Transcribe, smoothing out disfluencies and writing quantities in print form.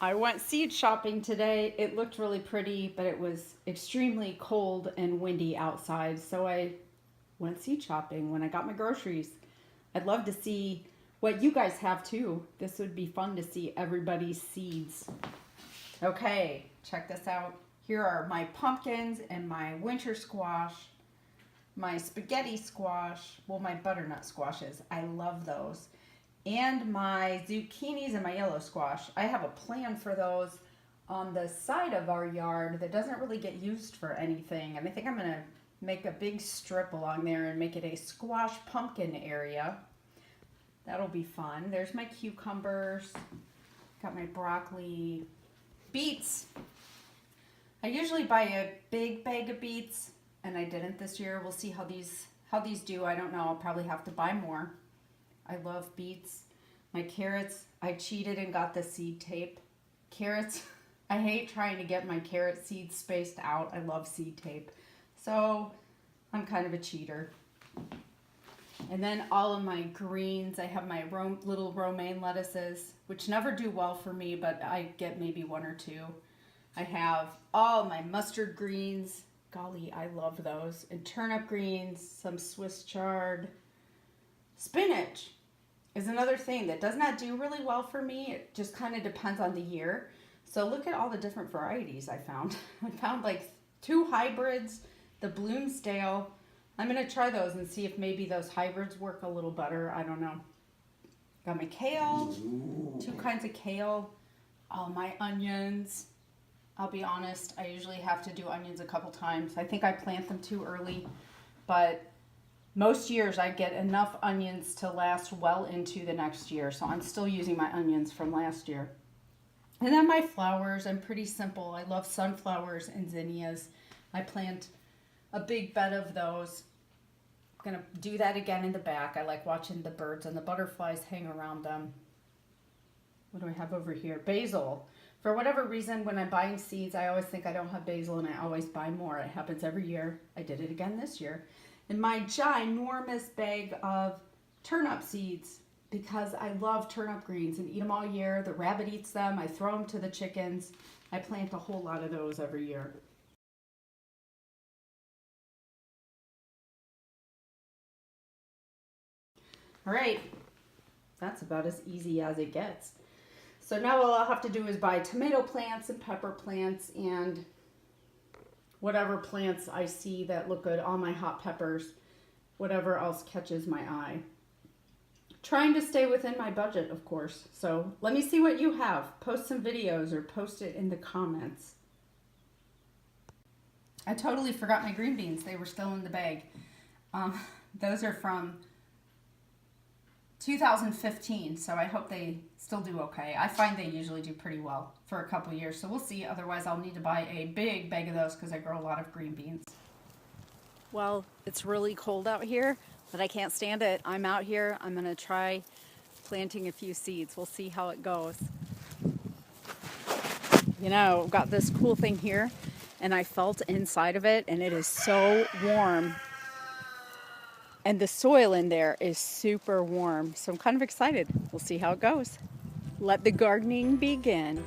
I went seed shopping today. It looked really pretty, but it was extremely cold and windy outside. So I went seed shopping when I got my groceries. I'd love to see what you guys have too. This would be fun to see everybody's seeds. Okay, check this out. Here are my pumpkins and my winter squash, my spaghetti squash, well, my butternut squashes. I love those. And my zucchinis and my yellow squash. I have a plan for those on the side of our yard that doesn't really get used for anything. And I think I'm going to make a big strip along there and make it a squash pumpkin area. That'll be fun. There's my cucumbers. Got my broccoli. Beets. I usually buy a big bag of beets, and I didn't this year. We'll see how these do. I don't know. I'll probably have to buy more. I love beets. My carrots, I cheated and got the seed tape. Carrots, I hate trying to get my carrot seeds spaced out. I love seed tape. So I'm kind of a cheater. And then all of my greens, I have my little romaine lettuces, which never do well for me, but I get maybe one or two. I have all my mustard greens. Golly, I love those. And turnip greens, some Swiss chard. Spinach is another thing that does not do really well for me. It just kind of depends on the year. So look at all the different varieties I found. I found like 2 hybrids, the Bloomsdale. I'm going to try those and see if maybe those hybrids work a little better. I don't know. Got my kale, 2 kinds of kale, all my onions. I'll be honest, I usually have to do onions a couple times. I think I plant them too early, but most years I get enough onions to last well into the next year. So I'm still using my onions from last year. And then my flowers, I'm pretty simple. I love sunflowers and zinnias. I plant a big bed of those. I'm going to do that again in the back. I like watching the birds and the butterflies hang around them. What do I have over here? Basil. For whatever reason, when I'm buying seeds, I always think I don't have basil and I always buy more. It happens every year. I did it again this year. And my ginormous bag of turnip seeds, because I love turnip greens and eat them all year. The rabbit eats them. I throw them to the chickens. I plant a whole lot of those every year. All right, that's about as easy as it gets. So now all I'll have to do is buy tomato plants and pepper plants and whatever plants I see that look good, all my hot peppers, whatever else catches my eye. Trying to stay within my budget, of course. So let me see what you have. Post some videos or post it in the comments. I totally forgot my green beans. They were still in the bag. Those are from 2015, so I hope they still do okay. I find they usually do pretty well for a couple years, so we'll see. Otherwise, I'll need to buy a big bag of those because I grow a lot of green beans. Well, it's really cold out here, but I can't stand it. I'm out here. I'm going to try planting a few seeds. We'll see how it goes. You know, I've got this cool thing here, and I felt inside of it, and it is so warm. And the soil in there is super warm. So I'm kind of excited. We'll see how it goes. Let the gardening begin.